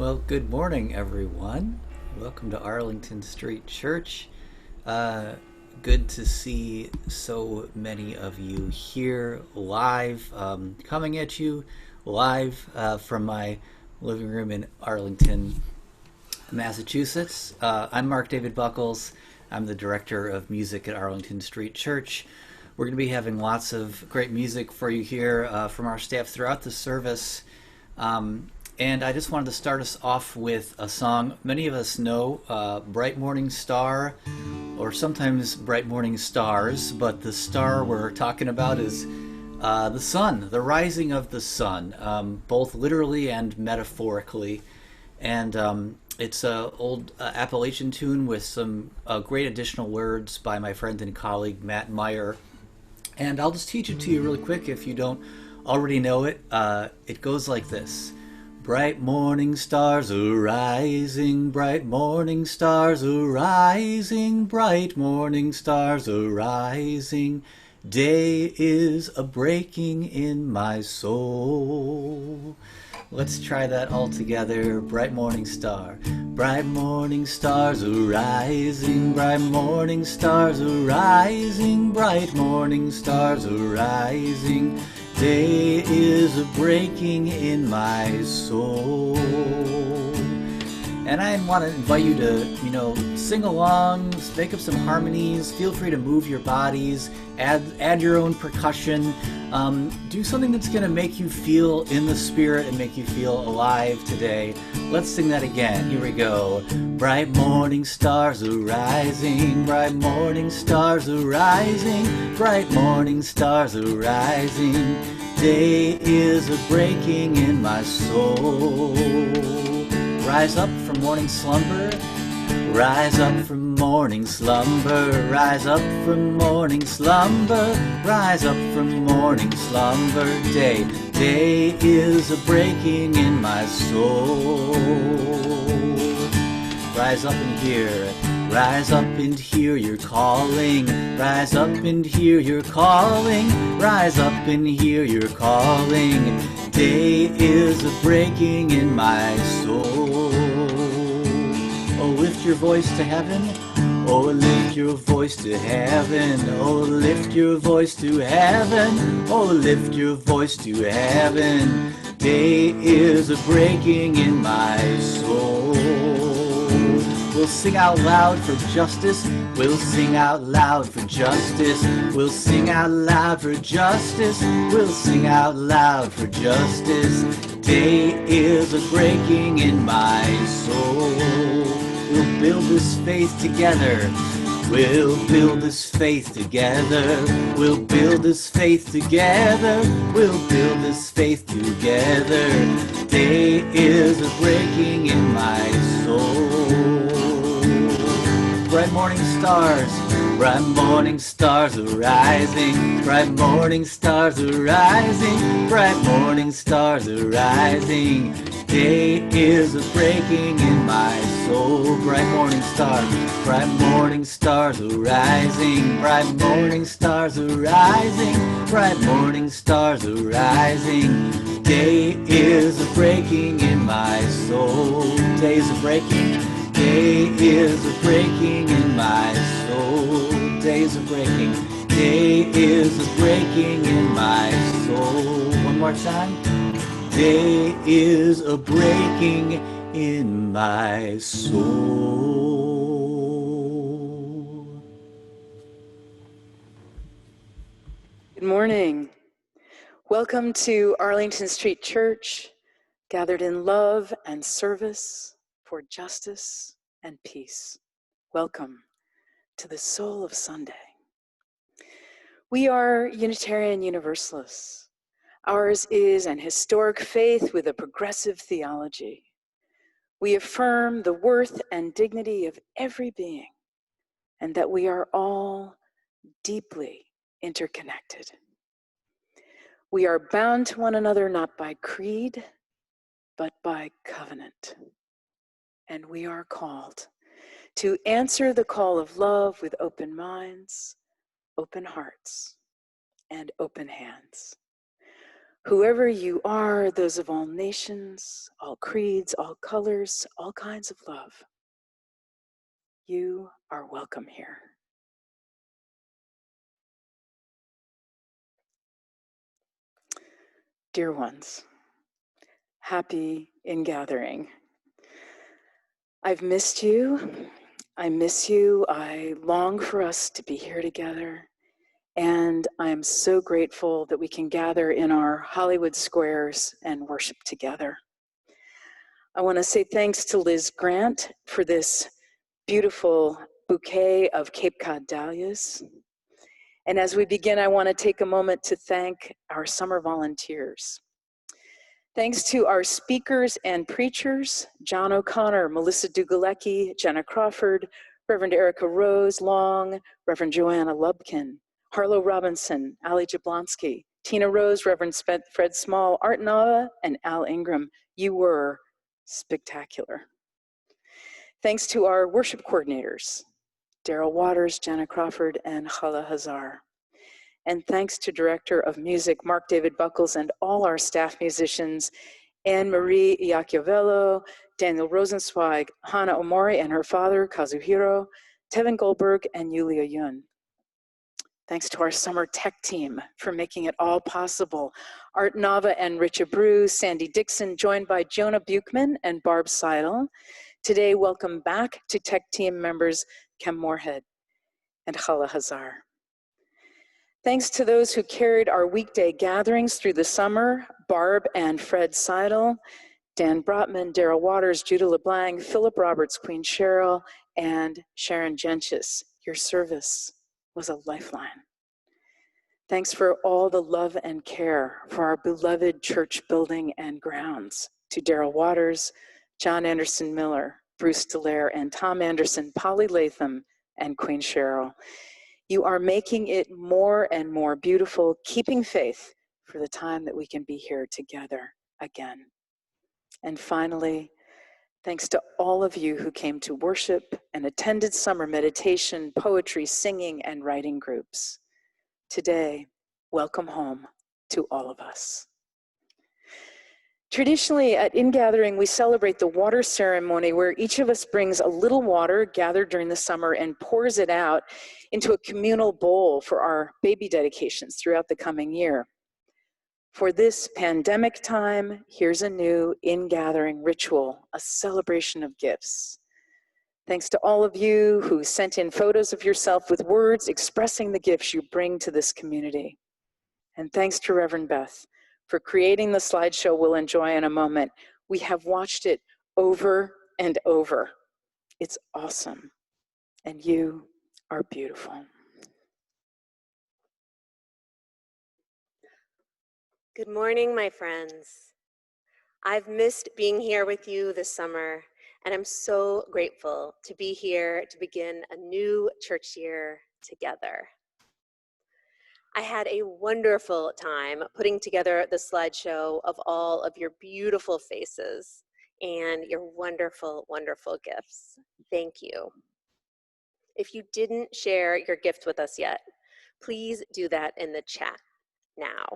Well, good morning, everyone. Welcome to Arlington Street Church. Uh, Good to see so many of you here live, coming at you live from my living room in Arlington, Massachusetts. I'm Mark David Buckles. I'm the director of music at Arlington Street Church. We're going to be having lots of great music for you here from our staff throughout the service. And I just wanted to start us off with a song many of us know, Bright Morning Star, or sometimes Bright Morning Stars, but the star we're talking about is the sun, the rising of the sun, both literally and metaphorically. And it's an old Appalachian tune with some great additional words by my friend and colleague Matt Meyer. And I'll just teach it to you really quick if you don't already know it. It goes like this. Bright morning stars arising, bright morning stars arising, bright morning stars arising. Day is a breaking in my soul. Let's try that all together. Bright morning star. Bright morning stars arising, bright morning stars arising, bright morning stars arising. Day is a breaking in my soul. And I want to invite you to, sing along, make up some harmonies. Feel free to move your bodies, add your own percussion. Do something that's going to make you feel in the spirit and make you feel alive today. Let's sing that again. Here we go. Bright morning stars arising, bright morning stars arising, bright morning stars arising. Day is a breaking in my soul. Rise up from morning slumber, rise up from morning slumber, rise up from morning slumber, rise up from morning slumber. Day is a breaking in my soul. Rise up and hear, rise up and hear your calling, rise up and hear your calling, rise up and hear your calling. Day is a breaking in my soul. Oh, lift your voice to heaven. Oh, lift your voice to heaven. Oh, lift your voice to heaven. Oh, lift your voice to heaven. Day is a breaking in my soul. We'll sing out loud for justice. We'll sing out loud for justice. We'll sing out loud for justice. We'll sing out loud for justice. Day is a breaking in my soul. We'll build this faith together. We'll build this faith together. We'll build this faith together. We'll build this faith together. Day is a breaking in my soul. Bright morning stars, bright morning stars arising, bright morning stars arising, bright morning stars arising. Day is a breaking in my soul. Bright morning stars, bright morning stars arising, bright morning stars arising, bright morning stars arising. Day is a breaking in my soul. Days a breaking. Day is a breaking in my soul. Days are breaking. Day is a breaking in my soul. One more time. Day is a breaking in my soul. Good morning. Welcome to Arlington Street Church, gathered in love and service for justice and peace. Welcome to the soul of Sunday. We are Unitarian Universalists. Ours is an historic faith with a progressive theology. We affirm the worth and dignity of every being, and that we are all deeply interconnected. We are bound to one another not by creed, but by covenant. And we are called to answer the call of love with open minds, open hearts, and open hands. Whoever you are, those of all nations, all creeds, all colors, all kinds of love, you are welcome here. Dear ones, happy ingathering. I've missed you. I miss you. I long for us to be here together. And I'm so grateful that we can gather in our Hollywood squares and worship together. I want to say thanks to Liz Grant for this beautiful bouquet of Cape Cod dahlias. And as we begin, I want to take a moment to thank our summer volunteers. Thanks to our speakers and preachers, John O'Connor, Melissa Dugalecki, Jenna Crawford, Reverend Erica Rose Long, Reverend Joanna Lubkin, Harlow Robinson, Ali Jablonsky, Tina Rose, Reverend Fred Small, Art Nava, and Al Ingram. You were spectacular. Thanks to our worship coordinators, Daryl Waters, Jenna Crawford, and Chala Hazar. And thanks to Director of Music, Mark David Buckles, and all our staff musicians, Anne-Marie Iacovello, Daniel Rosenzweig, Hana Omori and her father, Kazuhiro, Tevin Goldberg, and Yulia Yun. Thanks to our summer tech team for making it all possible. Art Nava and Richa Brew, Sandy Dixon, joined by Jonah Buchman and Barb Seidel. Today, welcome back to tech team members Kem Moorhead and Chala Hazar. Thanks to those who carried our weekday gatherings through the summer, Barb and Fred Seidel, Dan Brotman, Daryl Waters, Judah LeBlanc, Philip Roberts, Queen Cheryl, and Sharon Gentjes. Your service was a lifeline. Thanks for all the love and care for our beloved church building and grounds. To Daryl Waters, John Anderson Miller, Bruce Dallaire, and Tom Anderson, Polly Latham, and Queen Cheryl. You are making it more and more beautiful, keeping faith for the time that we can be here together again. And finally, thanks to all of you who came to worship and attended summer meditation, poetry, singing, and writing groups. Today, welcome home to all of us. Traditionally, at Ingathering, we celebrate the water ceremony where each of us brings a little water gathered during the summer and pours it out into a communal bowl for our baby dedications throughout the coming year. For this pandemic time, here's a new Ingathering ritual, a celebration of gifts. Thanks to all of you who sent in photos of yourself with words expressing the gifts you bring to this community. And thanks to Reverend Beth for creating the slideshow we'll enjoy in a moment. We have watched it over and over. It's awesome. And you are beautiful. Good morning, my friends. I've missed being here with you this summer, and I'm so grateful to be here to begin a new church year together. I had a wonderful time putting together the slideshow of all of your beautiful faces and your wonderful, wonderful gifts. Thank you. If you didn't share your gift with us yet, please do that in the chat now.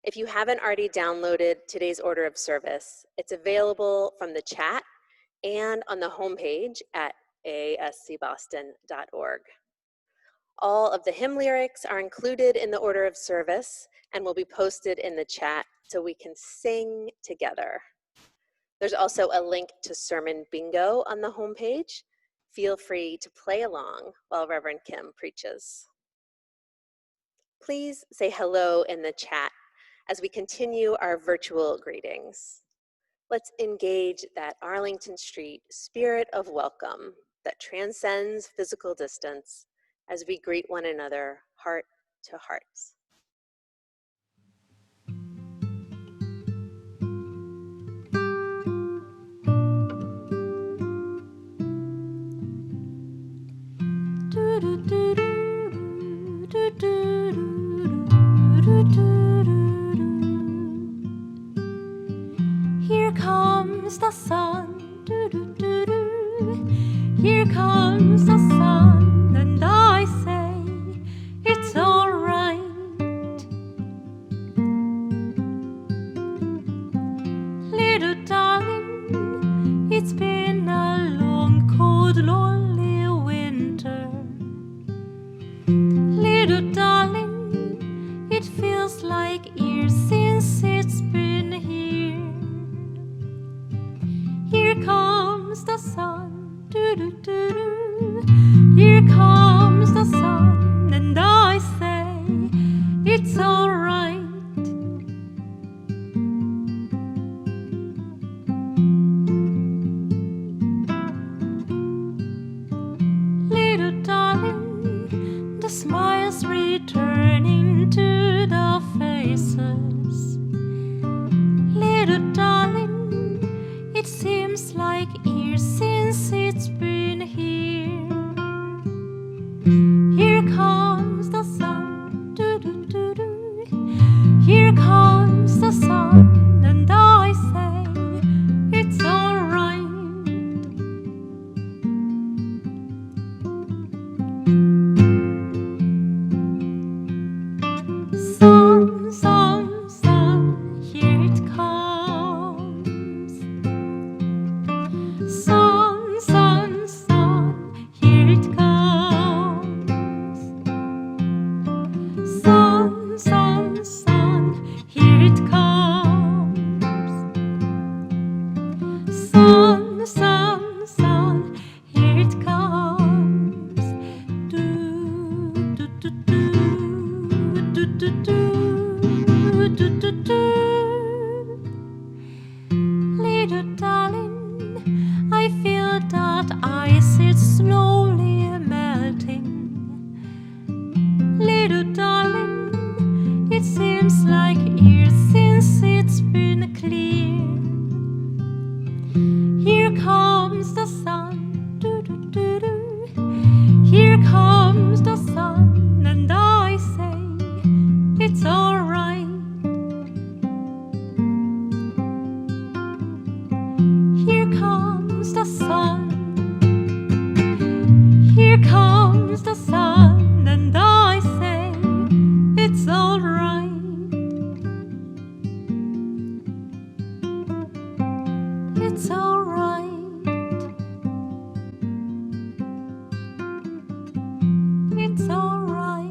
If you haven't already downloaded today's order of service, it's available from the chat and on the homepage at ascboston.org. All of the hymn lyrics are included in the order of service and will be posted in the chat so we can sing together. There's also a link to Sermon Bingo on the homepage. Feel free to play along while Reverend Kim preaches. Please say hello in the chat as we continue our virtual greetings. Let's engage that Arlington Street spirit of welcome that transcends physical distance as we greet one another heart to heart. Here comes the sun, here comes the sun, and I say it's all right. Little darling, I feel that ice is slowly melting. Little darling, it seems like years since it's been clear. Here comes the sun, doo-doo-doo-doo. Here comes the sun, and I say it's alright. Here comes the sun. Here comes the sun, and I say it's alright. It's alright. It's alright.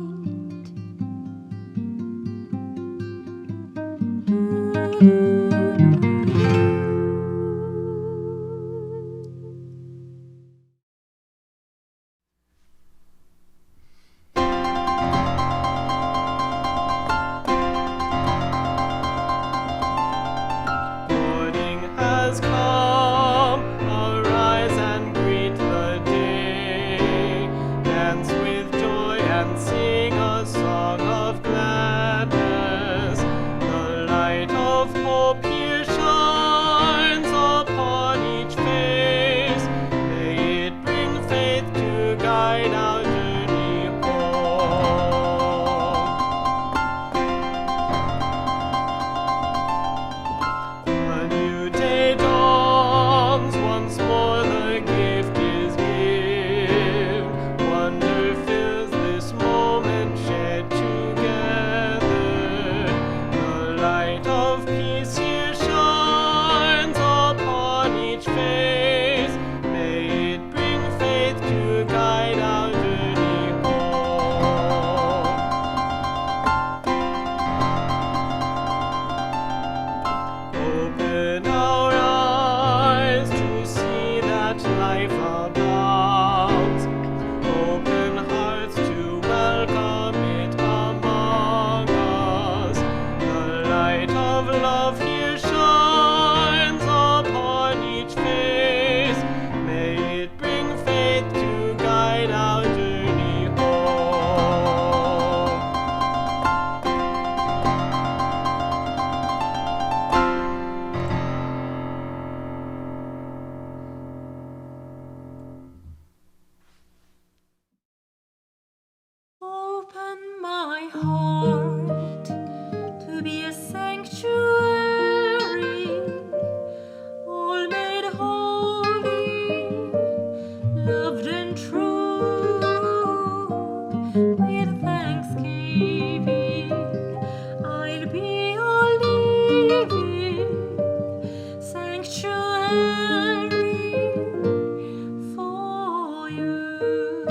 Morning has come, arise and greet the day. Dance with joy and sing a song of gladness. The light of hope here shines upon each face. May it bring faith to guide our journey home. A new day dawns, once more the gift is given. Wonder fills this moment shared together. The light of peace here shines upon each face. May it bring faith to guide our journey home. Open our eyes to see that life abounds. Open hearts to welcome it among us. The light of love here shines upon each face. May it bring faith to guide our journey home. Open my heart to be a sanctuary, all made holy, loved and true. With thanksgiving, I'll be a living sanctuary for you.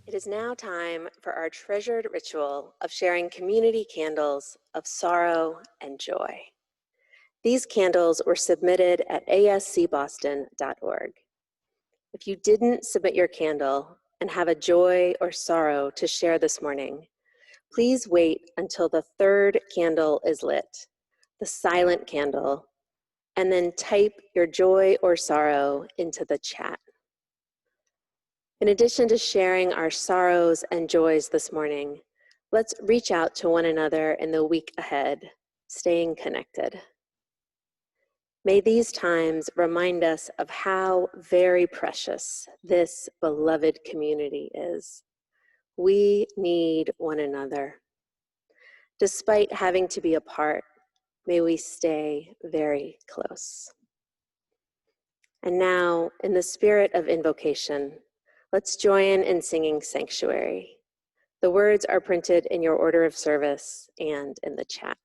It is now time for our treasured ritual of sharing community candles of sorrow and joy. These candles were submitted at ascboston.org. If you didn't submit your candle and have a joy or sorrow to share this morning, please wait until the third candle is lit, the silent candle, and then type your joy or sorrow into the chat. In addition to sharing our sorrows and joys this morning, let's reach out to one another in the week ahead, staying connected. May these times remind us of how very precious this beloved community is. We need one another. Despite having to be apart, may we stay very close. And now, in the spirit of invocation, let's join in singing Sanctuary. The words are printed in your order of service and in the chat.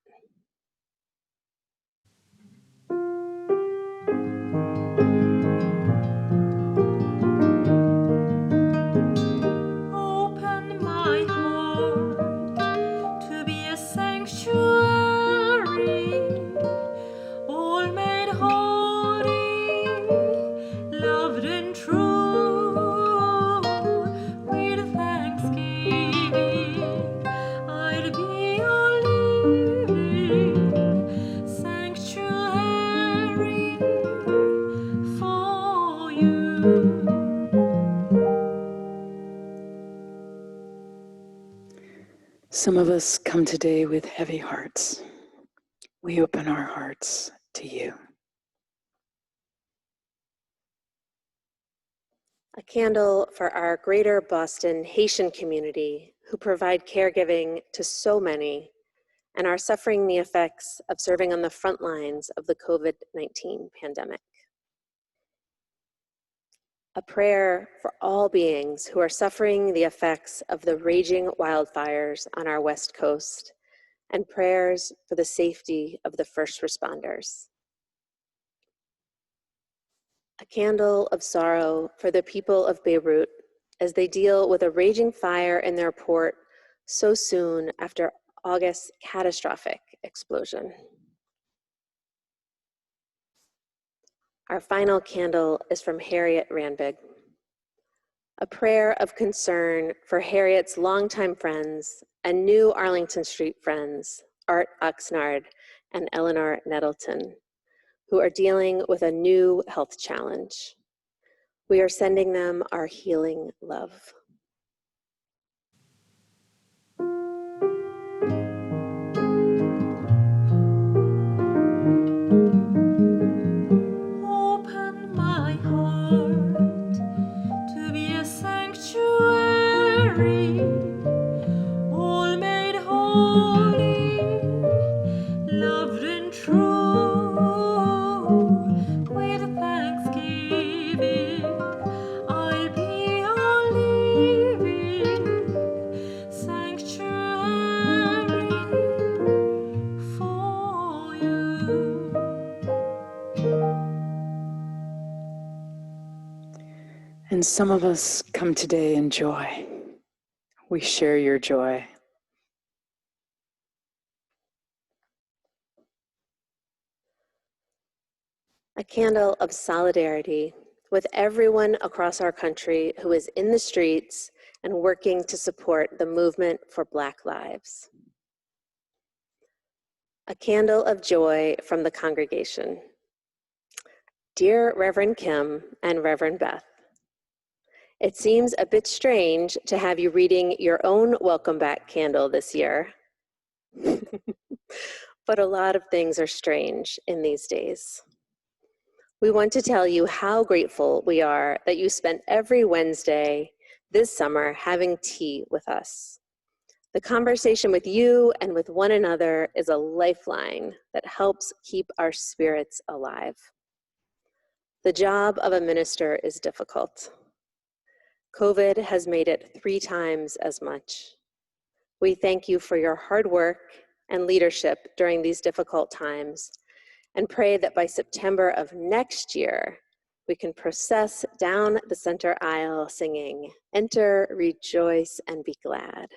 Open my heart to be a sanctuary, all made holy, loved and true. With thanksgiving, Some of us come today with heavy hearts. We open our hearts to you. A candle for our greater Boston Haitian community who provide caregiving to so many and are suffering the effects of serving on the front lines of the COVID-19 pandemic. A prayer for all beings who are suffering the effects of the raging wildfires on our West Coast, and prayers for the safety of the first responders. A candle of sorrow for the people of Beirut as they deal with a raging fire in their port so soon after August's catastrophic explosion. Our final candle is from Harriet Ranbig. A prayer of concern for Harriet's longtime friends and new Arlington Street friends, Art Oxnard and Eleanor Nettleton, who are dealing with a new health challenge. We are sending them our healing love. Open my heart to be a sanctuary, all made holy, loved and true. With thanksgiving, I'll be a living sanctuary for you. And some of us come today in joy. We share your joy. A candle of solidarity with everyone across our country who is in the streets and working to support the movement for Black lives. A candle of joy from the congregation. Dear Reverend Kim and Reverend Beth, it seems a bit strange to have you reading your own welcome back candle this year. But a lot of things are strange in these days. We want to tell you how grateful we are that you spent every Wednesday this summer having tea with us. The conversation with you and with one another is a lifeline that helps keep our spirits alive. The job of a minister is difficult. COVID has made it 3 times as much. We thank you for your hard work and leadership during these difficult times and pray that by September of next year, we can process down the center aisle singing, "Enter, rejoice, and be glad."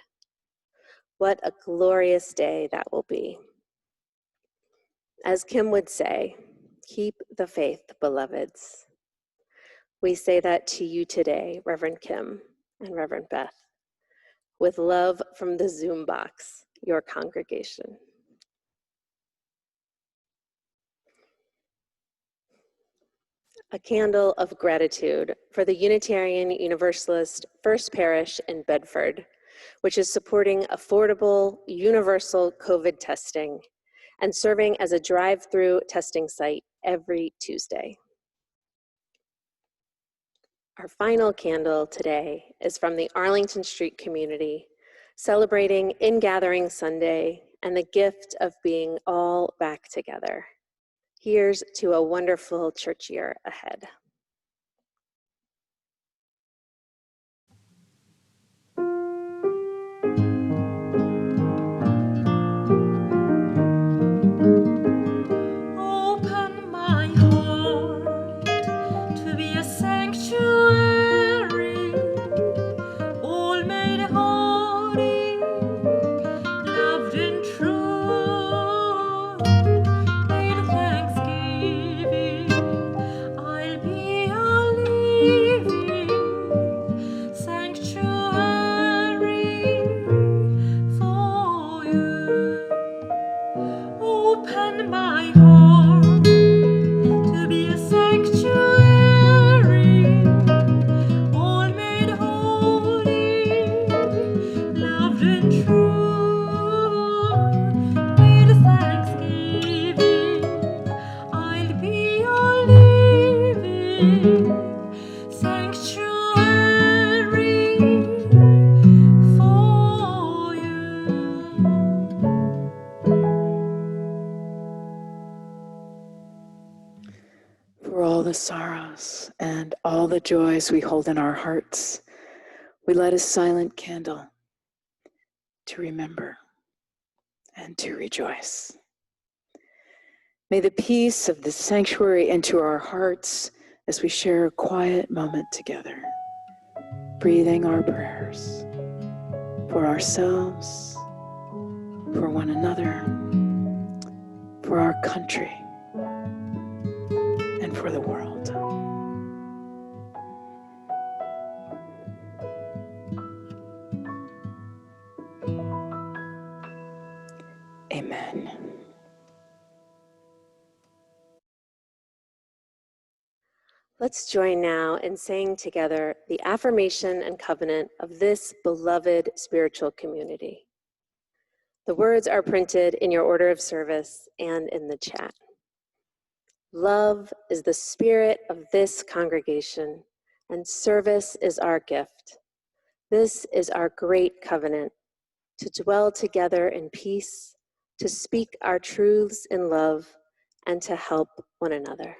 What a glorious day that will be. As Kim would say, keep the faith, beloveds. We say that to you today, Reverend Kim and Reverend Beth, with love from the Zoom box, your congregation. A candle of gratitude for the Unitarian Universalist First Parish in Bedford, which is supporting affordable, universal COVID testing and serving as a drive-through testing site every Tuesday. Our final candle today is from the Arlington Street community, celebrating In-Gathering Sunday and the gift of being all back together. Here's to a wonderful church year ahead. Open my heart to be a sanctuary, all made holy, loved and true. In thanksgiving, I'll be the sorrows and all the joys we hold in our hearts, we light a silent candle to remember and to rejoice. May the peace of the sanctuary enter our hearts as we share a quiet moment together, breathing our prayers for ourselves, for one another, for our country, and for the world. Amen. Let's join now in saying together the affirmation and covenant of this beloved spiritual community. The words are printed in your order of service and in the chat. Love is the spirit of this congregation, and service is our gift. This is our great covenant, to dwell together in peace, to speak our truths in love, and to help one another.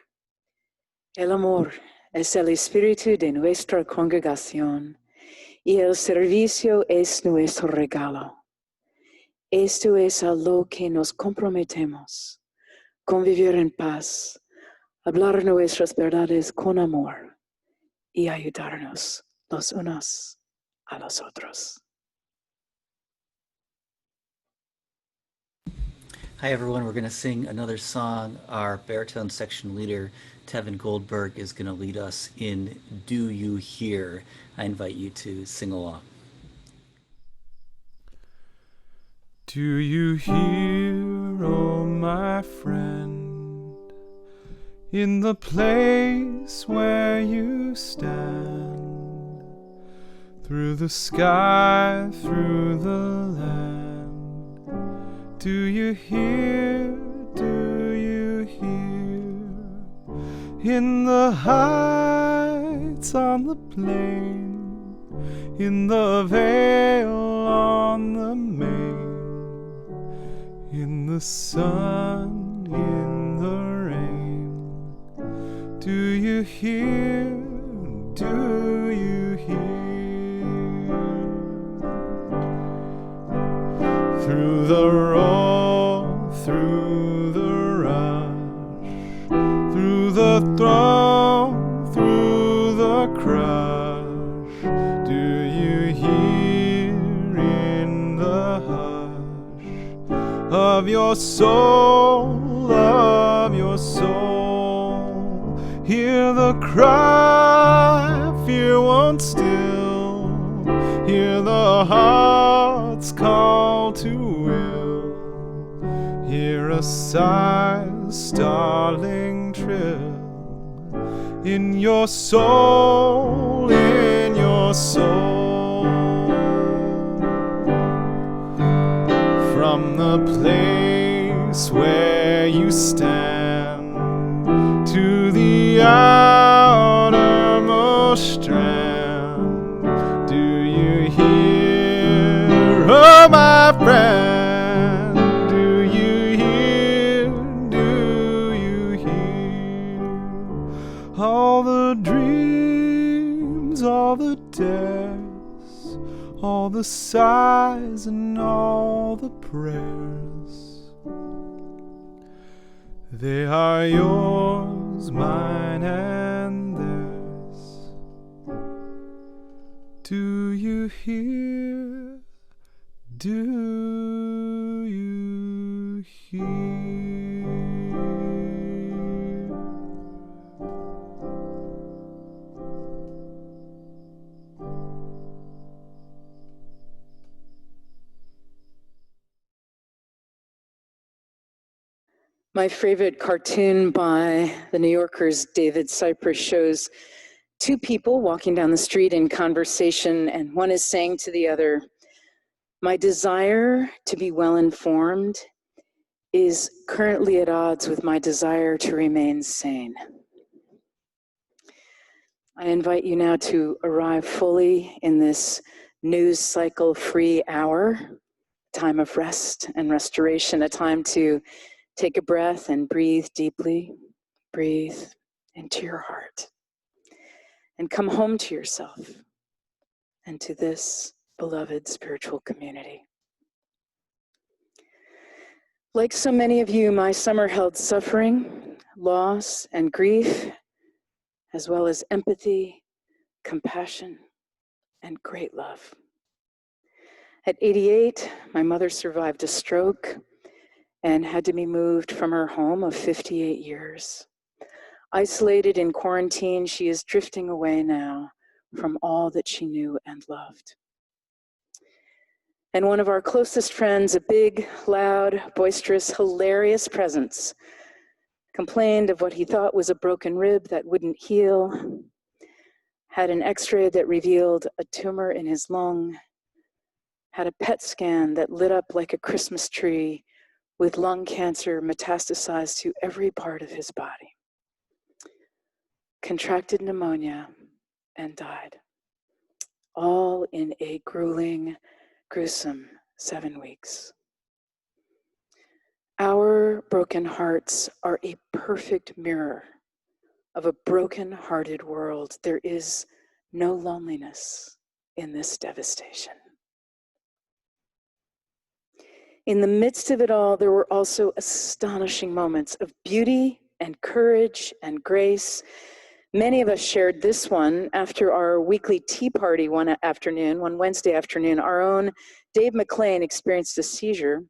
El amor es el espíritu de nuestra congregación y el servicio es nuestro regalo. Esto es a lo que nos comprometemos, convivir en paz, hablar nuestras verdades con amor y ayudarnos los unos a los otros. Hi everyone, we're going to sing another song. Our baritone section leader, Tevin Goldberg, is going to lead us in Do You Hear? I invite you to sing along. Do you hear, oh my friend, in the place where you stand, through the sky, through the land? Do you hear, do you hear, in the heights on the plain, in the vale on the main, in the sun, in the rain? Do you hear, do you hear? Through the roar, through the rush, through the throng, through the crush, do you hear in the hush of your soul, of your soul? Hear the cry, fear won't still, hear the heart's call to will, hear a sigh's starling trill in your soul, in your soul. From the place where you stand to the outermost strand, do you hear, oh my friend? Do you hear, do you hear all the dreams, all the dares, all the sighs and all the prayers? They are yours, mine and theirs. Do you hear? Do you hear? My favorite cartoon by the New Yorker's David Cypress shows two people walking down the street in conversation, and one is saying to the other, "My desire to be well informed is currently at odds with my desire to remain sane." I invite you now to arrive fully in this news cycle free hour, time of rest and restoration, a time to take a breath and breathe deeply. Breathe into your heart and come home to yourself and to this beloved spiritual community. Like so many of you, my summer held suffering, loss, and grief, as well as empathy, compassion, and great love. At 88, my mother survived a stroke and had to be moved from her home of 58 years. Isolated in quarantine, she is drifting away now from all that she knew and loved. And one of our closest friends, a big, loud, boisterous, hilarious presence, complained of what he thought was a broken rib that wouldn't heal, had an x-ray that revealed a tumor in his lung, had a PET scan that lit up like a Christmas tree with lung cancer metastasized to every part of his body, contracted pneumonia, and died, all in a grueling, gruesome 7 weeks. Our broken hearts are a perfect mirror of a broken-hearted world. There is no loneliness in this devastation. In the midst of it all, there were also astonishing moments of beauty and courage and grace. Many of us shared this one after our weekly tea party one Wednesday afternoon. Our own Dave McLean experienced a seizure.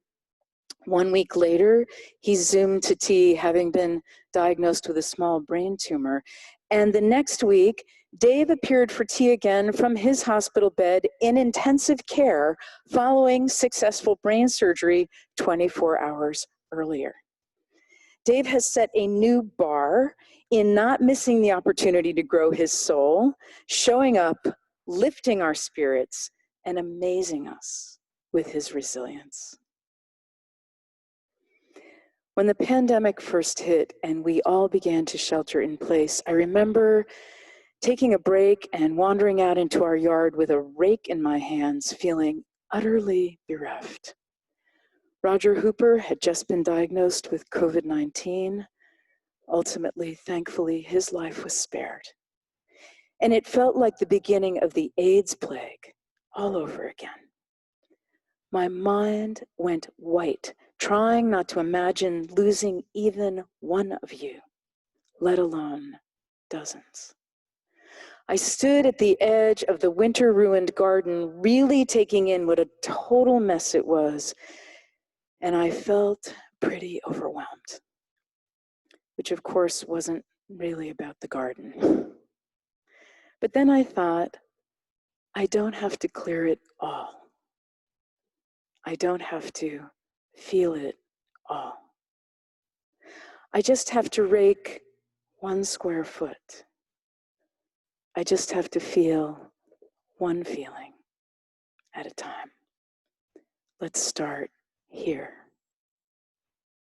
1 week later, he Zoomed to tea, having been diagnosed with a small brain tumor. And the next week, Dave appeared for tea again from his hospital bed in intensive care following successful brain surgery 24 hours earlier. Dave has set a new bar in not missing the opportunity to grow his soul, showing up, lifting our spirits, and amazing us with his resilience. When the pandemic first hit and we all began to shelter in place, I remember taking a break and wandering out into our yard with a rake in my hands, feeling utterly bereft. Roger Hooper had just been diagnosed with COVID-19. Ultimately, thankfully, his life was spared. And it felt like the beginning of the AIDS plague all over again. My mind went white, trying not to imagine losing even one of you, let alone dozens. I stood at the edge of the winter-ruined garden, really taking in what a total mess it was, and I felt pretty overwhelmed, which of course wasn't really about the garden. But then I thought, I don't have to clear it all. I don't have to feel it all. I just have to rake 1 square foot. I just have to feel one feeling at a time. Let's start here.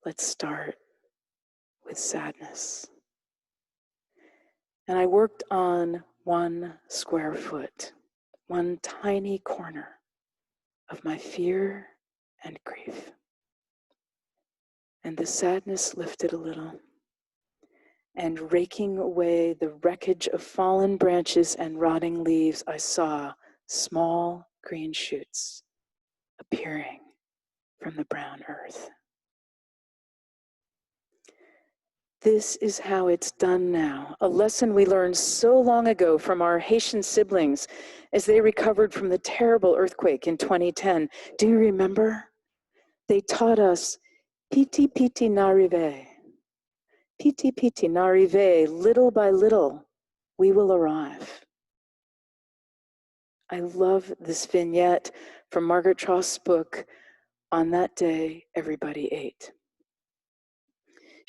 Let's start with sadness. And I worked on 1 square foot, one tiny corner of my fear and grief. And the sadness lifted a little, and raking away the wreckage of fallen branches and rotting leaves, I saw small green shoots appearing from the brown earth. This is how it's done now, a lesson we learned so long ago from our Haitian siblings as they recovered from the terrible earthquake in 2010. Do you remember? They taught us, piti piti n'arrive. Piti piti n'arrive, little by little, we will arrive. I love this vignette from Margaret Trost's book, On That Day, Everybody Ate.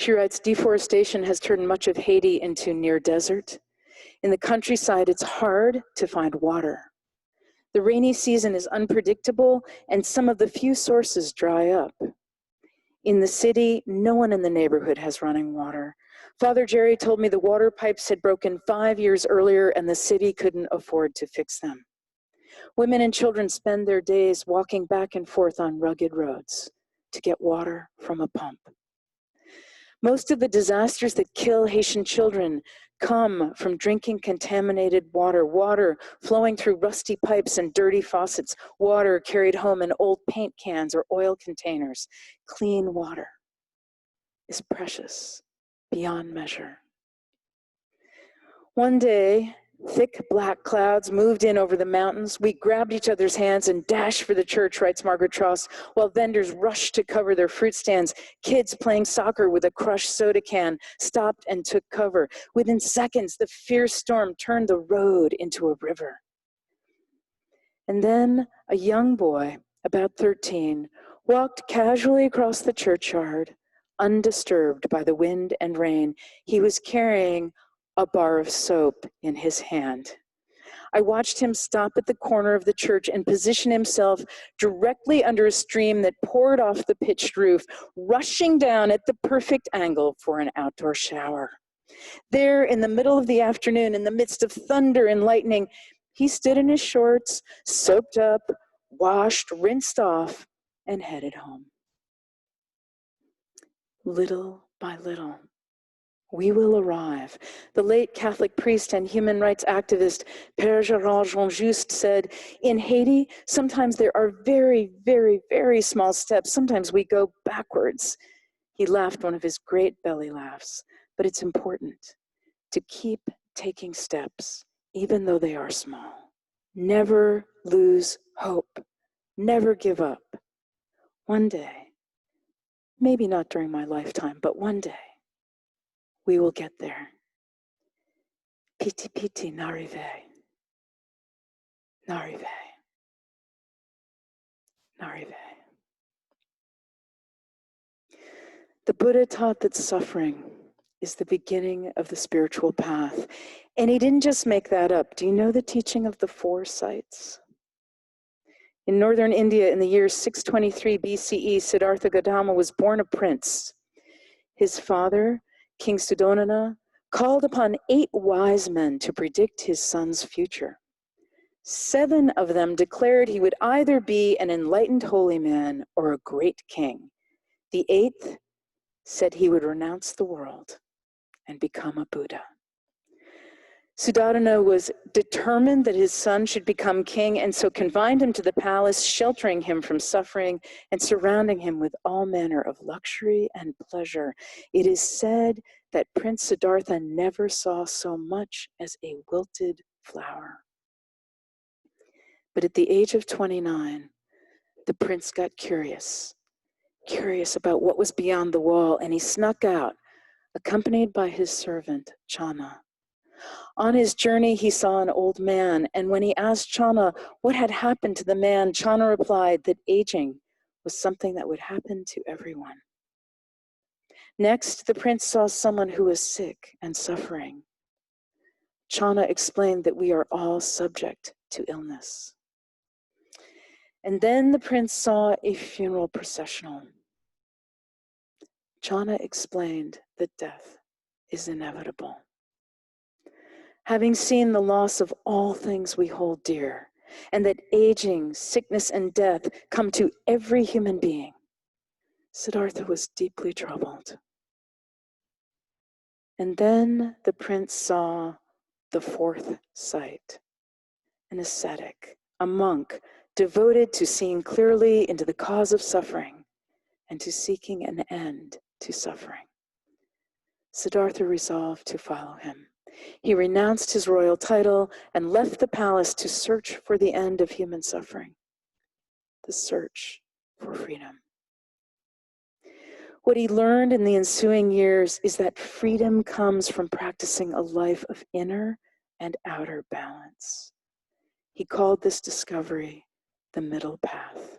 She writes, deforestation has turned much of Haiti into near desert. In the countryside, it's hard to find water. The rainy season is unpredictable, and some of the few sources dry up. In the city, no one in the neighborhood has running water. Father Jerry told me the water pipes had broken 5 years earlier, and the city couldn't afford to fix them. Women and children spend their days walking back and forth on rugged roads to get water from a pump. Most of the disasters that kill Haitian children come from drinking contaminated water, water flowing through rusty pipes and dirty faucets, water carried home in old paint cans or oil containers. Clean water is precious beyond measure. One day, thick black clouds moved in over the mountains. We grabbed each other's hands and dashed for the church, writes Margaret Trost, while vendors rushed to cover their fruit stands. Kids playing soccer with a crushed soda can stopped and took cover. Within seconds, the fierce storm turned the road into a river. And then a young boy, about 13, walked casually across the churchyard, undisturbed by the wind and rain. He was carrying a bar of soap in his hand. I watched him stop at the corner of the church and position himself directly under a stream that poured off the pitched roof, rushing down at the perfect angle for an outdoor shower. There, in the middle of the afternoon, in the midst of thunder and lightning, he stood in his shorts, soaped up, washed, rinsed off, and headed home. Little by little, we will arrive. The late Catholic priest and human rights activist Père Gérard Jean-Just said, in Haiti, sometimes there are very, very, very small steps. Sometimes we go backwards. He laughed one of his great belly laughs. But it's important to keep taking steps, even though they are small. Never lose hope. Never give up. One day, maybe not during my lifetime, but one day, we will get there. Piti piti n'arrive. N'arrive. N'arrive. The Buddha taught that suffering is the beginning of the spiritual path. And he didn't just make that up. Do you know the teaching of the 4 sights? In northern India in the year 623 BCE, Siddhartha Gautama was born a prince. His father, King Suddhodana, called upon 8 wise men to predict his son's future. 7 of them declared he would either be an enlightened holy man or a great king. The 8th said he would renounce the world and become a Buddha. Suddhodana was determined that his son should become king, and so confined him to the palace, sheltering him from suffering and surrounding him with all manner of luxury and pleasure. It is said that Prince Siddhartha never saw so much as a wilted flower. But at the age of 29, the prince got curious about what was beyond the wall, and he snuck out, accompanied by his servant, Channa. On his journey, he saw an old man, and when he asked Channa what had happened to the man, Channa replied that aging was something that would happen to everyone. Next, the prince saw someone who was sick and suffering. Channa explained that we are all subject to illness. And then the prince saw a funeral processional. Channa explained that death is inevitable. Having seen the loss of all things we hold dear, and that aging, sickness, and death come to every human being, Siddhartha was deeply troubled. And then the prince saw the 4th sight, an ascetic, a monk devoted to seeing clearly into the cause of suffering and to seeking an end to suffering. Siddhartha resolved to follow him. He renounced his royal title and left the palace to search for the end of human suffering, the search for freedom. What he learned in the ensuing years is that freedom comes from practicing a life of inner and outer balance. He called this discovery the middle path.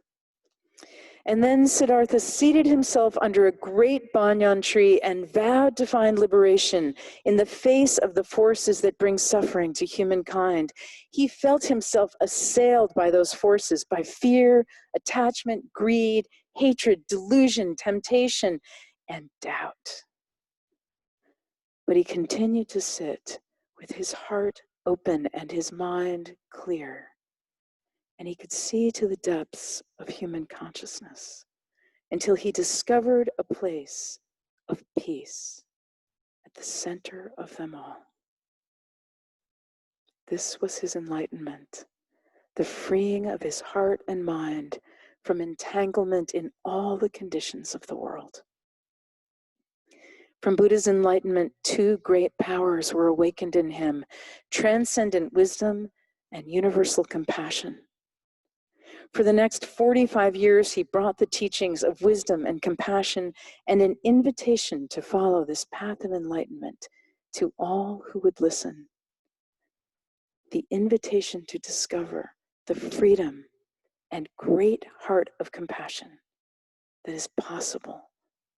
And then Siddhartha seated himself under a great banyan tree and vowed to find liberation in the face of the forces that bring suffering to humankind. He felt himself assailed by those forces, by fear, attachment, greed, hatred, delusion, temptation, and doubt. But he continued to sit with his heart open and his mind clear. And he could see to the depths of human consciousness until he discovered a place of peace at the center of them all. This was his enlightenment, the freeing of his heart and mind from entanglement in all the conditions of the world. From Buddha's enlightenment, two great powers were awakened in him: transcendent wisdom and universal compassion. For the next 45 years, he brought the teachings of wisdom and compassion and an invitation to follow this path of enlightenment to all who would listen. The invitation to discover the freedom and great heart of compassion that is possible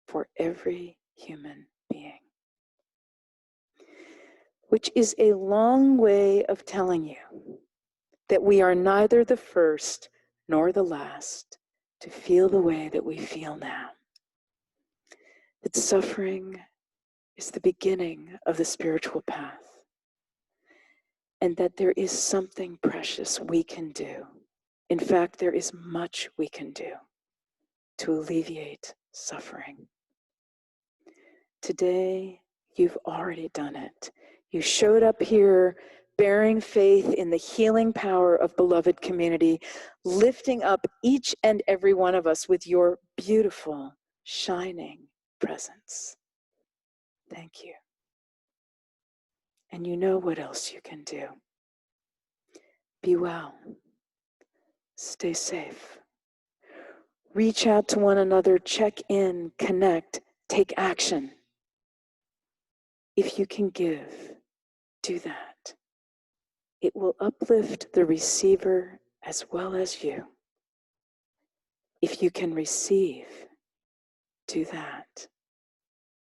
for every human being. Which is a long way of telling you that we are neither the first nor the last to feel the way that we feel now. That suffering is the beginning of the spiritual path, and that there is something precious we can do. In fact, there is much we can do to alleviate suffering. Today, you've already done it. You showed up here bearing faith in the healing power of beloved community, lifting up each and every one of us with your beautiful, shining presence. Thank you. And you know what else you can do. Be well. Stay safe. Reach out to one another, check in, connect, take action. If you can give, do that. It will uplift the receiver as well as you. If you can receive, do that.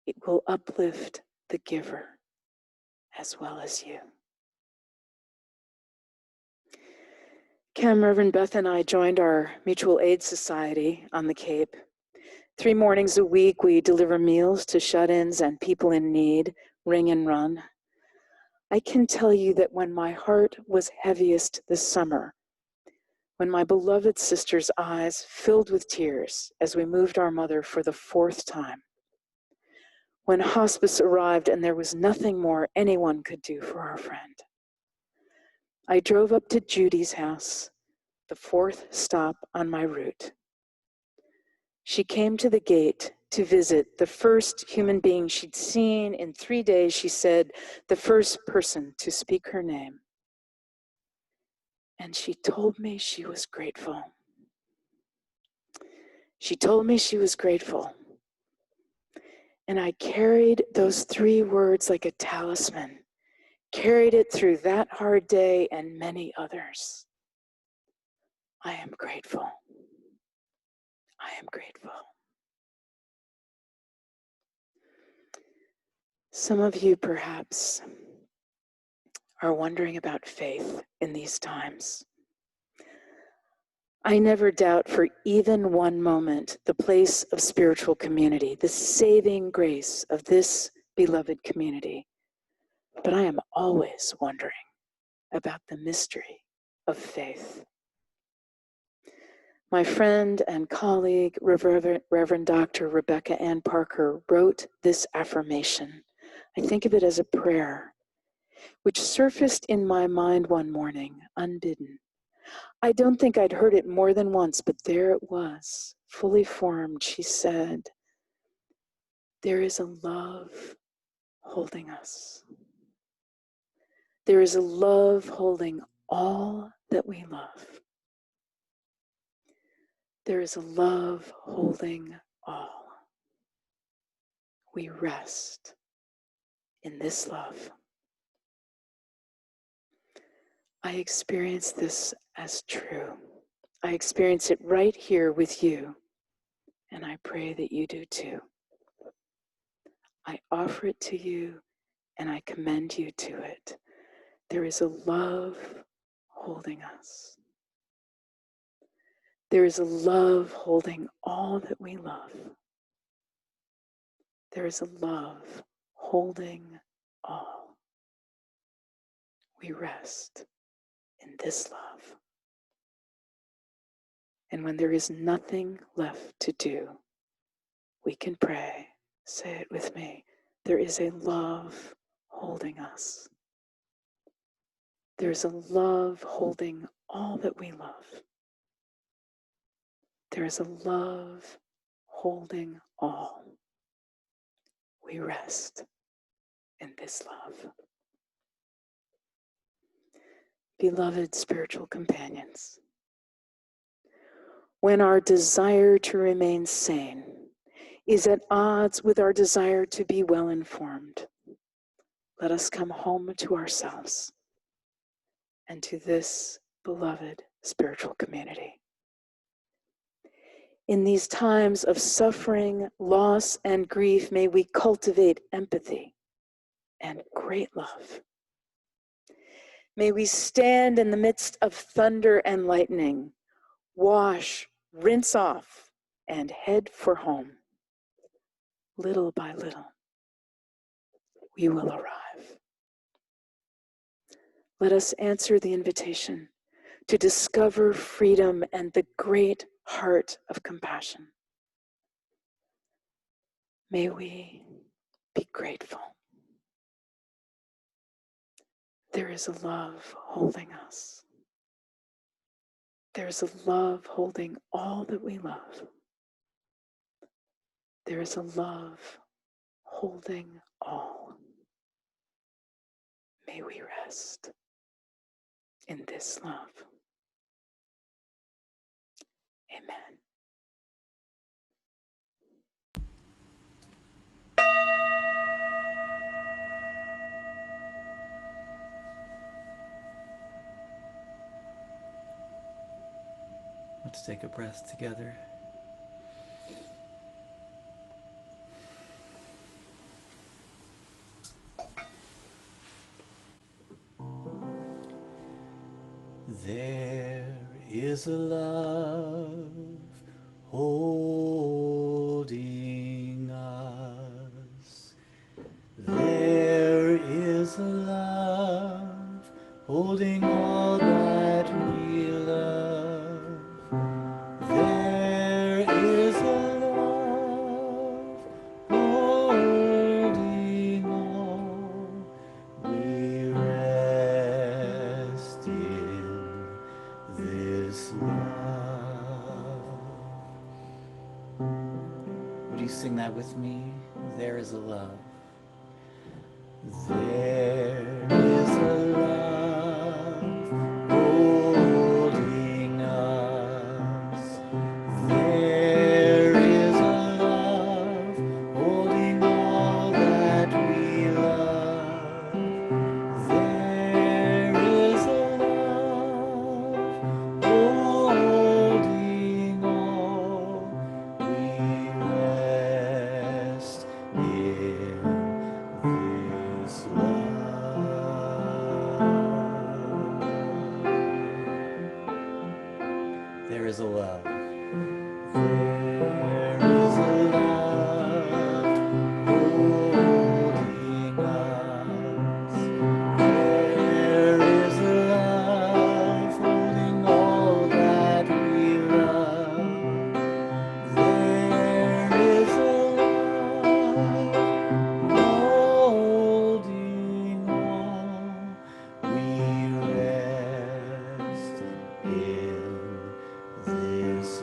It will uplift the giver as well as you. Cam, Reverend Beth and I joined our mutual aid society on the Cape. 3 mornings a week, we deliver meals to shut-ins and people in need, ring and run. I can tell you that when my heart was heaviest this summer, when my beloved sister's eyes filled with tears as we moved our mother for the 4th time, when hospice arrived and there was nothing more anyone could do for our friend, I drove up to Judy's house, the 4th stop on my route. She came to the gate to visit the first human being she'd seen in 3 days. She said, the first person to speak her name. And she told me she was grateful. She told me she was grateful. And I carried those 3 words like a talisman, carried it through that hard day and many others. I am grateful. I am grateful. Some of you perhaps are wondering about faith in these times. I never doubt for even one moment the place of spiritual community, the saving grace of this beloved community. But I am always wondering about the mystery of faith. My friend and colleague, Reverend Dr. Rebecca Ann Parker, wrote this affirmation. I think of it as a prayer, which surfaced in my mind one morning, unbidden. I don't think I'd heard it more than once, but there it was, fully formed. She said, there is a love holding us. There is a love holding all that we love. There is a love holding all. We rest in this love. I experience this as true. I experience it right here with you, and I pray that you do too. I offer it to you, and I commend you to it. There is a love holding us. There is a love holding all that we love. There is a love holding all. We rest in this love. And when there is nothing left to do, we can pray, Say it with me. There is a love holding us. There's a love holding all that we love. There is a love holding all. We rest in this love. Beloved spiritual companions, when our desire to remain sane is at odds with our desire to be well informed, let us come home to ourselves and to this beloved spiritual community. In these times of suffering, loss, and grief, may we cultivate empathy and great love. May we stand in the midst of thunder and lightning, wash, rinse off, and head for home. Little by little, we will arrive. Let us answer the invitation to discover freedom and the great heart of compassion. May we be grateful. There is a love holding us. There is a love holding all that we love. There is a love holding all. May we rest in this love. Amen. Let's take a breath together. There is a love holding us. There is a love holding all that we love. There is a love holding all. We rest in this love. Would you sing that with me? There is a love. There is a love holding us. There is a love holding all that we love. There is a love holding all. We rest in this love. There is a love. There is a love holding us. There is a love holding all that we love. There is a love holding all. We rest in this love.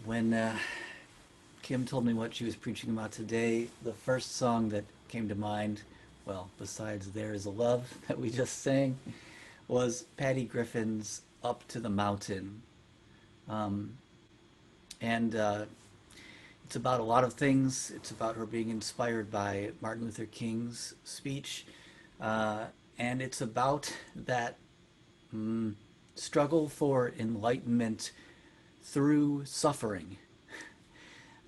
When Kim told me what she was preaching about today, the first song that came to mind, well, besides There Is a Love that we just sang, was Patty Griffin's Up to the Mountain. And it's about a lot of things. It's about her being inspired by Martin Luther King's speech. And it's about that struggle for enlightenment through suffering.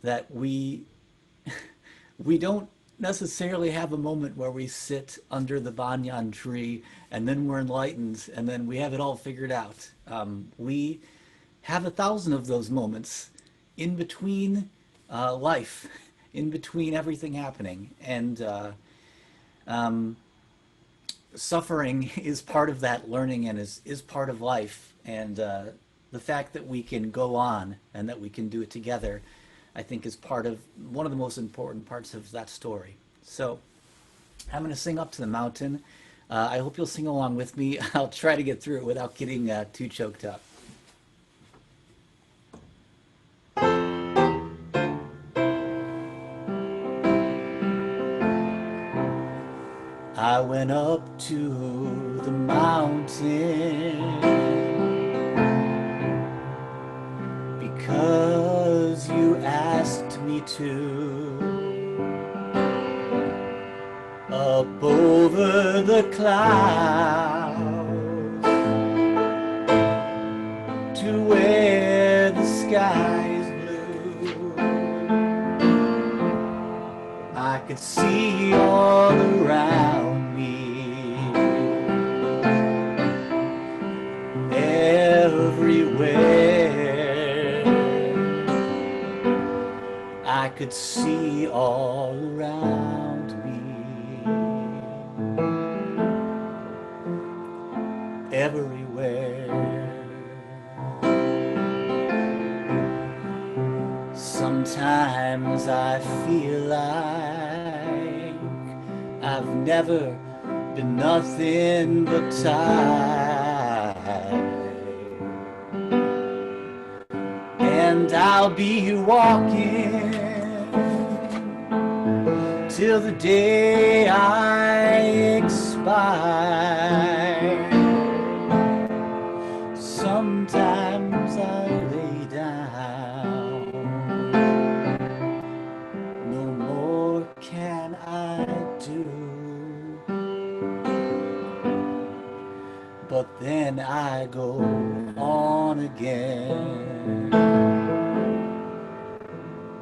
That we don't necessarily have a moment where we sit under the banyan tree and then we're enlightened and then we have it all figured out. We have 1,000 of those moments in between life, in between everything happening. And Suffering is part of that learning and is part of life. And the fact that we can go on and that we can do it together, I think, is part of one of the most important parts of that story. So I'm going to sing Up to the Mountain. I hope you'll sing along with me. I'll try to get through it without getting too choked up. I went up to the mountain because you asked me to. Up over the clouds to where the sky is blue. I could see all around me, everywhere. I could see all around me, everywhere. Sometimes I feel like I've never been nothing but tired, and I'll be walking till the day I expire. Sometimes I lay down, no more can I do, but then I go on again,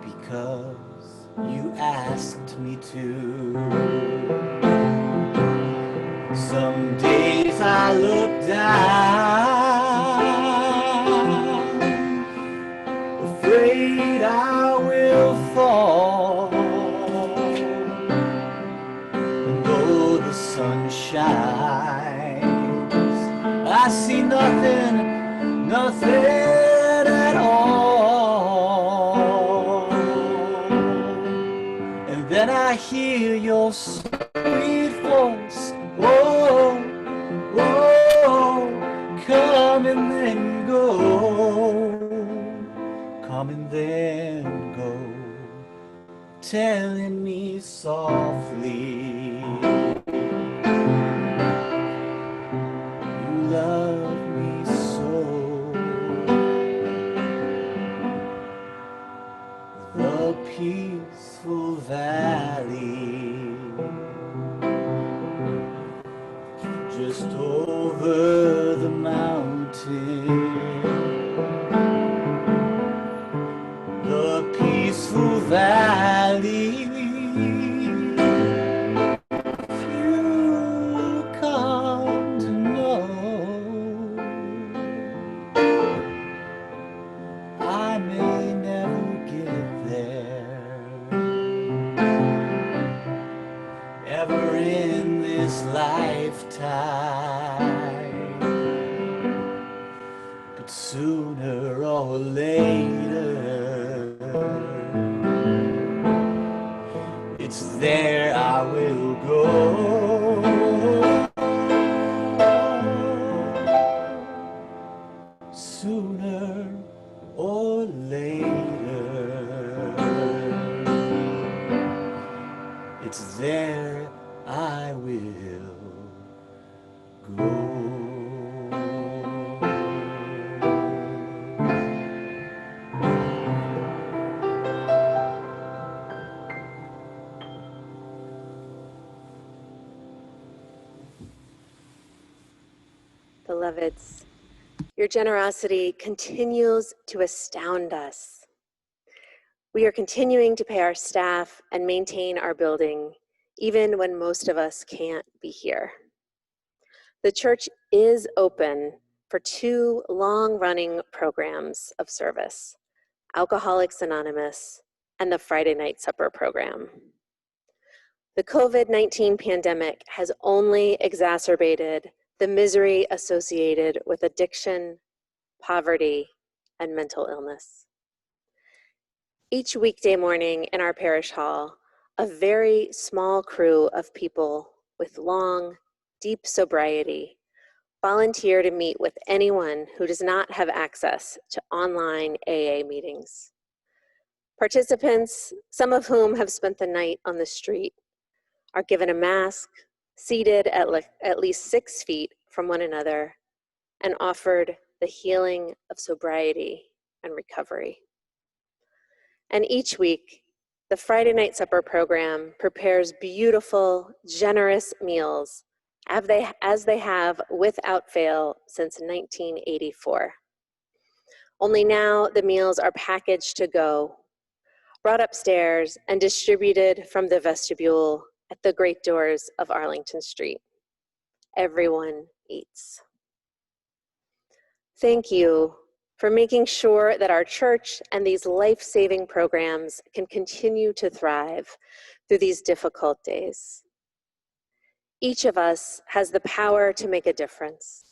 because you asked me to. Some days I look down, afraid I will fall, and though the sun shines, I see nothing, nothing at all. And then I hear your sweet voice, oh, oh, come and then go, come and then go, telling me softly, you love me so. The peaceful valley just over the mountain, the peaceful valley, you come to know, I may never get there, ever in this lifetime, but sooner or later, it's there I will go. Sooner or later, it's there I will go. Beloveds, your generosity continues to astound us. We are continuing to pay our staff and maintain our building, even when most of us can't be here. The church is open for 2 long-running programs of service, Alcoholics Anonymous and the Friday Night Supper program. The COVID-19 pandemic has only exacerbated the misery associated with addiction, poverty, and mental illness. Each weekday morning in our parish hall, a very small crew of people with long, deep sobriety volunteer to meet with anyone who does not have access to online AA meetings. Participants, some of whom have spent the night on the street, are given a mask, seated at least 6 feet from one another, and offered the healing of sobriety and recovery. And each week, the Friday Night Supper program prepares beautiful, generous meals as they have without fail since 1984. Only now the meals are packaged to go, brought upstairs, and distributed from the vestibule at the great doors of Arlington Street. Everyone eats. Thank you for making sure that our church and these life-saving programs can continue to thrive through these difficult days. Each of us has the power to make a difference,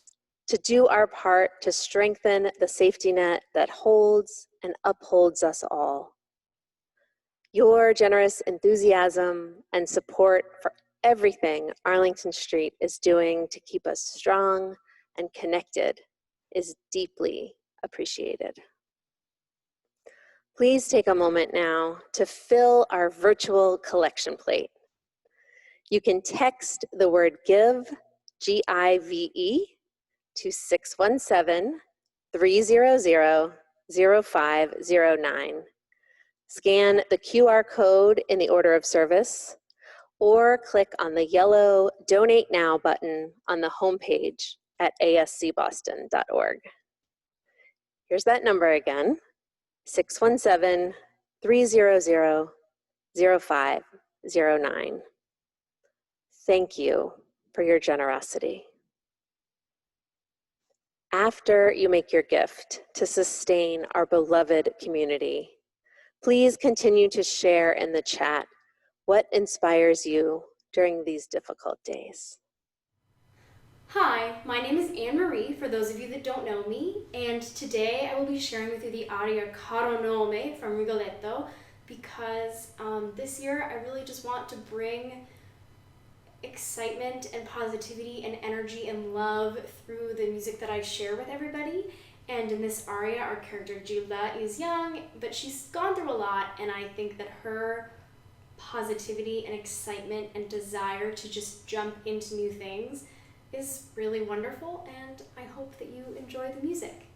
to do our part to strengthen the safety net that holds and upholds us all. Your generous enthusiasm and support for everything Arlington Street is doing to keep us strong and connected is deeply appreciated. Please take a moment now to fill our virtual collection plate. You can text the word GIVE, G-I-V-E, to 617-300-0509. Scan the QR code in the order of service, or click on the yellow Donate Now button on the homepage at ascboston.org. Here's that number again, 617-300-0509. Thank you for your generosity. After you make your gift to sustain our beloved community, please continue to share in the chat what inspires you during these difficult days. Hi, my name is Anne-Marie, for those of you that don't know me, and today I will be sharing with you the aria Caro Nome from Rigoletto because this year I really just want to bring excitement and positivity and energy and love through the music that I share with everybody. And in this aria, our character Gilda is young, but she's gone through a lot, and I think that her positivity and excitement and desire to just jump into new things is really wonderful, and I hope that you enjoy the music.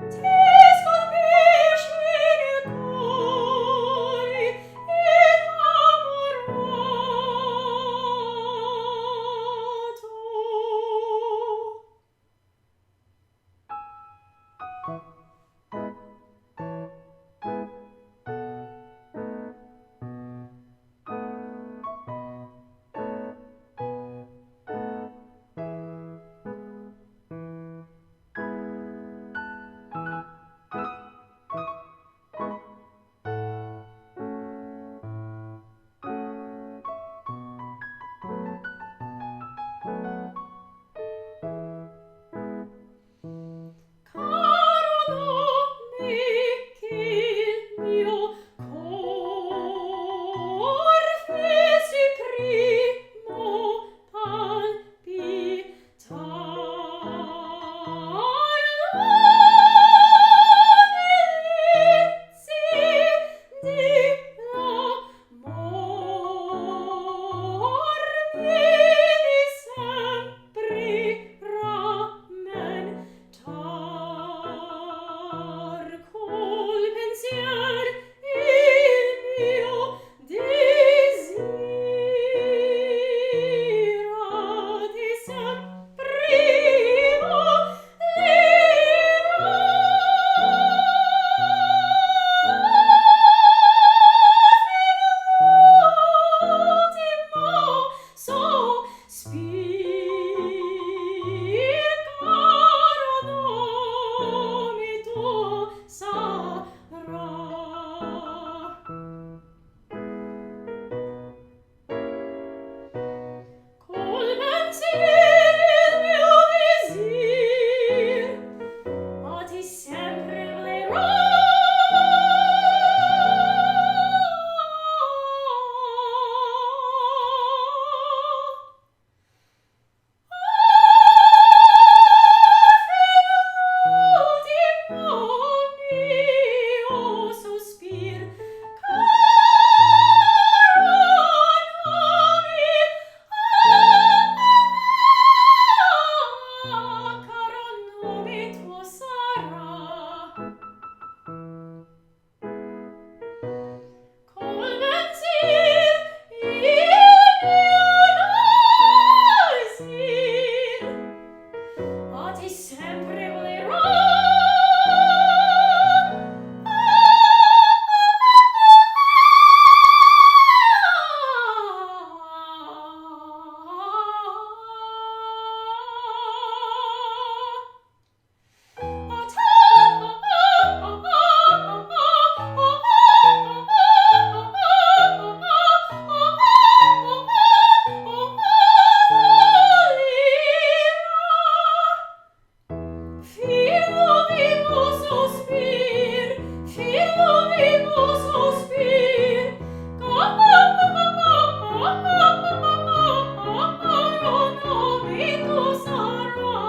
Tes colpisci nel cuore ti sempre volerò. Filo vivo sospir, filo vivo sospir, caro nome tu sarà,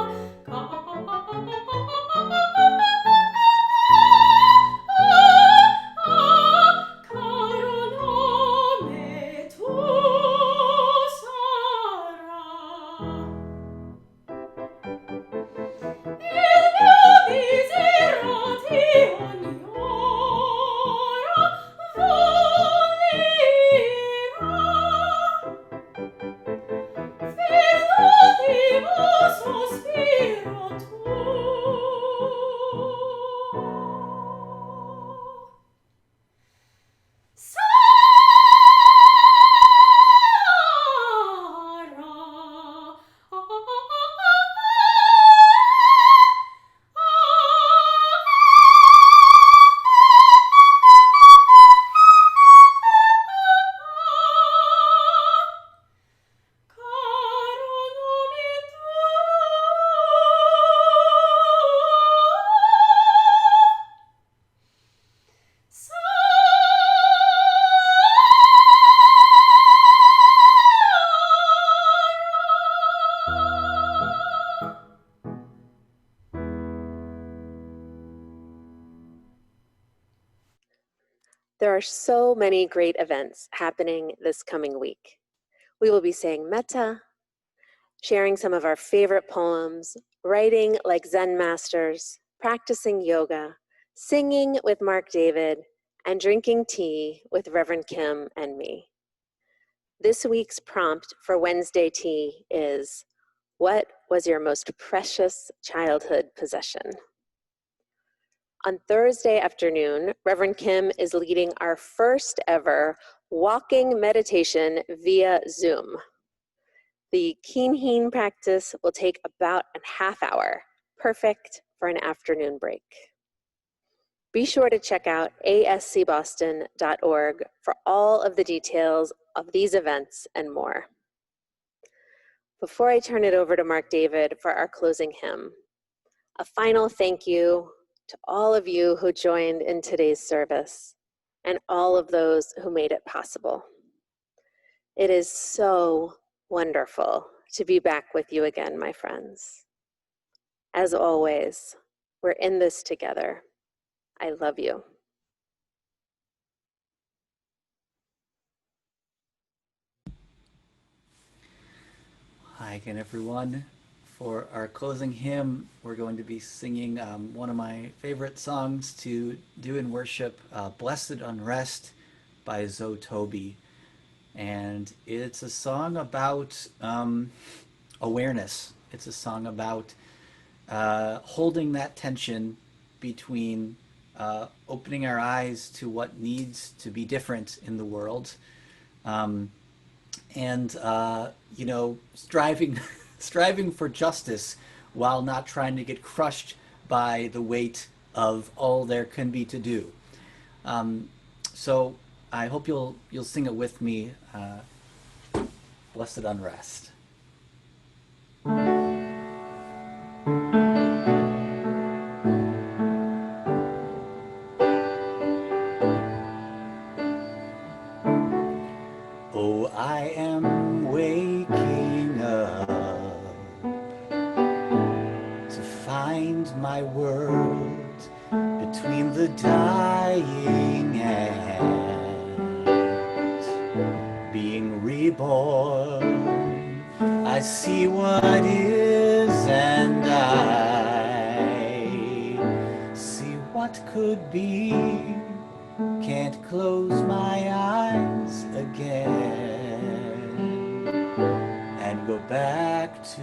caro nome tu sarà. Il mio miserati ogni ora volerà. Fidativo sospiro tuo. There are so many great events happening this coming week. We will be saying metta, sharing some of our favorite poems, writing like Zen masters, practicing yoga, singing with Mark David, and drinking tea with Reverend Kim and me. This week's prompt for Wednesday tea is, what was your most precious childhood possession? On Thursday afternoon, Reverend Kim is leading our first ever walking meditation via Zoom. The Keen practice will take about a half hour, perfect for an afternoon break. Be sure to check out ascboston.org for all of the details of these events and more. Before I turn it over to Mark David for our closing hymn, a final thank you to all of you who joined in today's service and all of those who made it possible. It is so wonderful to be back with you again, my friends. As always, we're in this together. I love you. Hi again, everyone. For our closing hymn, we're going to be singing one of my favorite songs to do in worship, Blessed Unrest by Zoe Toby. And it's a song about awareness. It's a song about holding that tension between opening our eyes to what needs to be different in the world, and striving striving for justice while not trying to get crushed by the weight of all there can be to do. So I hope you'll sing it with me. Blessed Unrest. Oh, I am waking up to find my world between the dying and being reborn. I see what is and I see what could be. Can't close my eyes again and go back to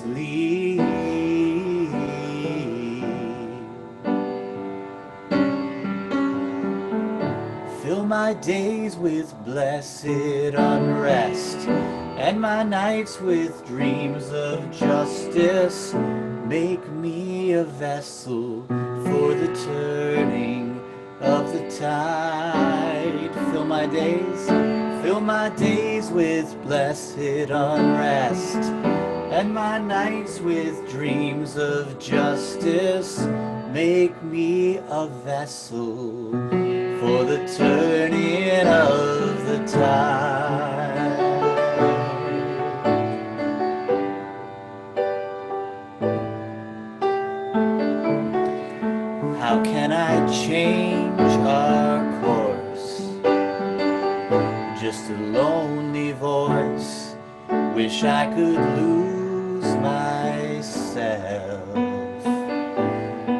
sleep. Fill my days with blessed unrest, and my nights with dreams of justice. Make me a vessel for the turning of the tide. Fill my days with blessed unrest, and my nights with dreams of justice. Make me a vessel for the turning of the tide. How can I change our course? Just a lonely voice. Wish I could lose myself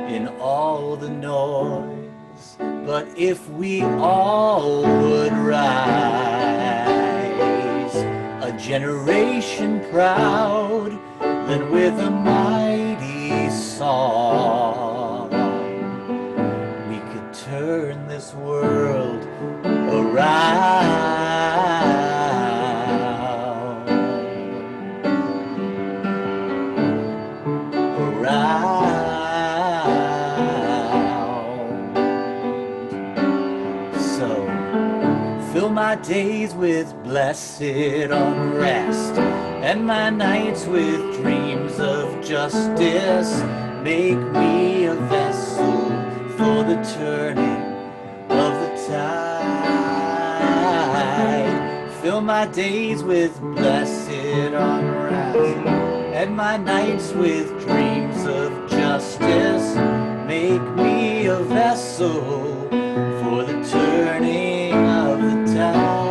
in all the noise. But if we all would rise, a generation proud, then with a mighty song, we could turn this world around. So fill my days with blessed unrest, and my nights with dreams of justice. Make me a vessel for the turning of the tide. Fill my days with blessed unrest, and my nights with dreams of justice. Make me a vessel for the turning of the tide.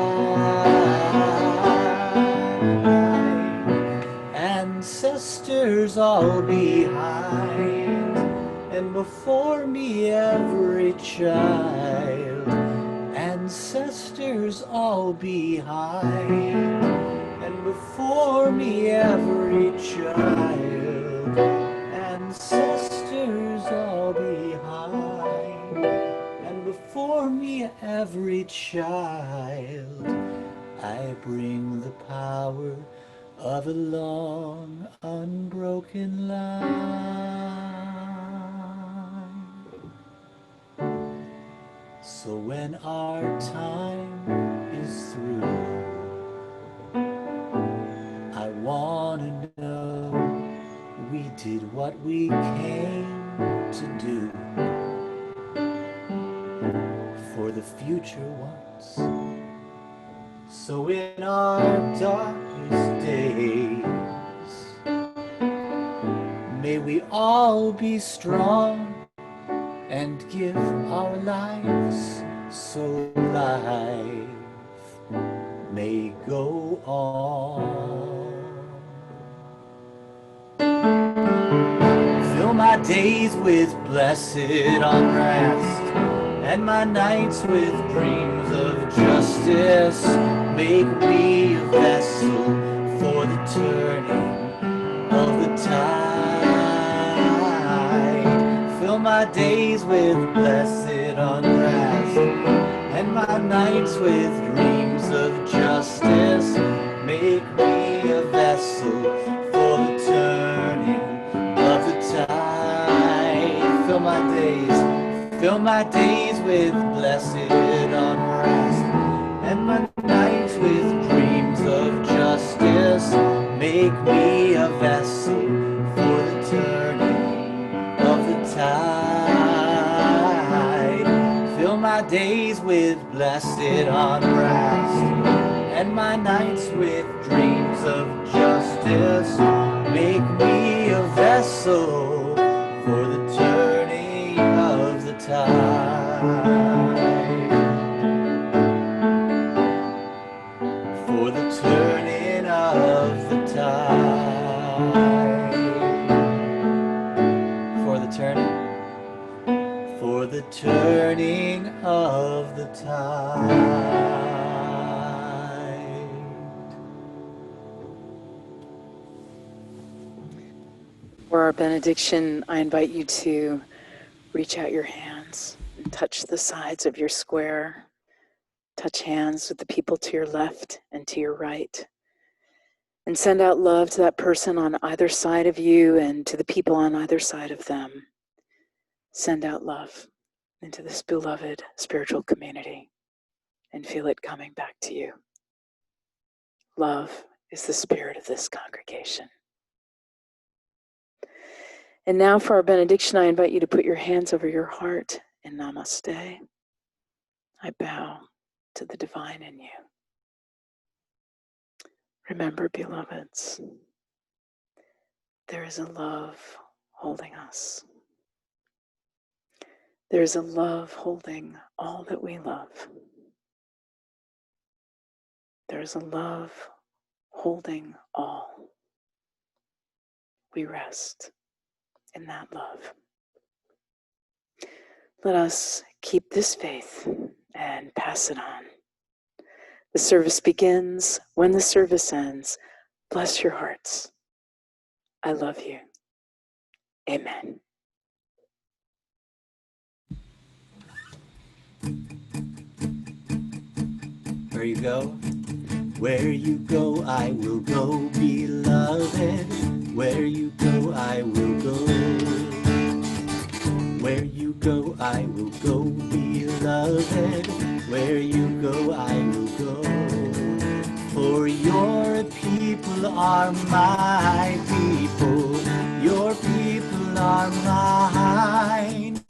Ancestors all behind, and before me every child. Ancestors all behind, and before me every child. Ancestors all behind, and before me every child. I bring the power of a long unbroken line. So when our time is through, I wanna know we did what we came to do for the future once. So in our darkest days, may we all be strong and give our lives so life may go on. Fill my days with blessed unrest, and my nights with dreams of justice. Make me a vessel for the turning of the tide. Fill my days with blessed unrest, and my nights with dreams of justice. Make me a vessel for the turning of the tide. Fill my days with blessed unrest, and my nights with dreams of justice. Make me a vessel for the turning of the tide. Fill my days with blessed unrest, and my nights with dreams of justice. Make me a vessel for the turning of the tide. For the turning of the tide. For the turning. For the turning of the tide. For our benediction, I invite you to reach out your hands and touch the sides of your square. Touch hands with the people to your left and to your right. And send out love to that person on either side of you and to the people on either side of them. Send out love into this beloved spiritual community and feel it coming back to you. Love is the spirit of this congregation. And now for our benediction, I invite you to put your hands over your heart in Namaste. I bow to the divine in you. Remember, beloveds, there is a love holding us. There is a love holding all that we love. There is a love holding all. We rest in that love. Let us keep this faith and pass it on. The service begins when the service ends. Bless your hearts. I love you. Amen. Where you go? Where you go, I will go, beloved. Where you go, I will go. Where you go, I will go, beloved. Where you go, I will go. For your people are my people. Your people are mine.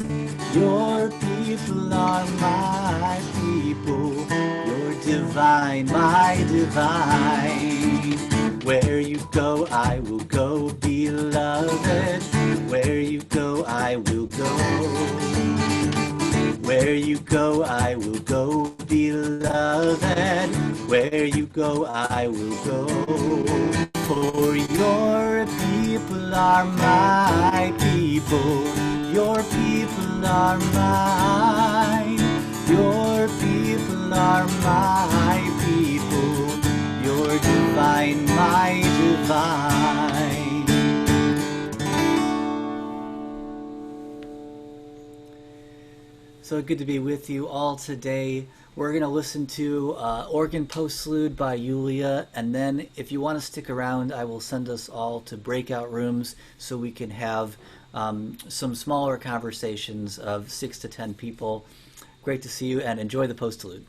Your people are my people. You're divine, my divine. Where you go, I will go, beloved. Where you go, I will go. Where you go, I will go, beloved. Where you go, I will go. For your people are my people. Your people are mine. Your people are my people. You're divine, my divine. So good to be with you all today. We're going to listen to Organ Postlude by Yulia, and then if you want to stick around, I will send us all to breakout rooms so we can have some smaller conversations of 6 to 10 people. Great to see you, and enjoy the postlude.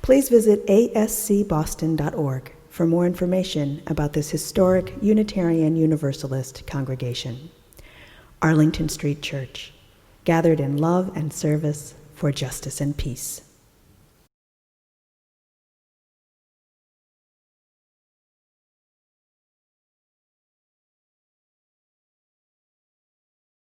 Please visit ascboston.org for more information about this historic Unitarian Universalist congregation. Arlington Street Church, gathered in love and service for justice and peace.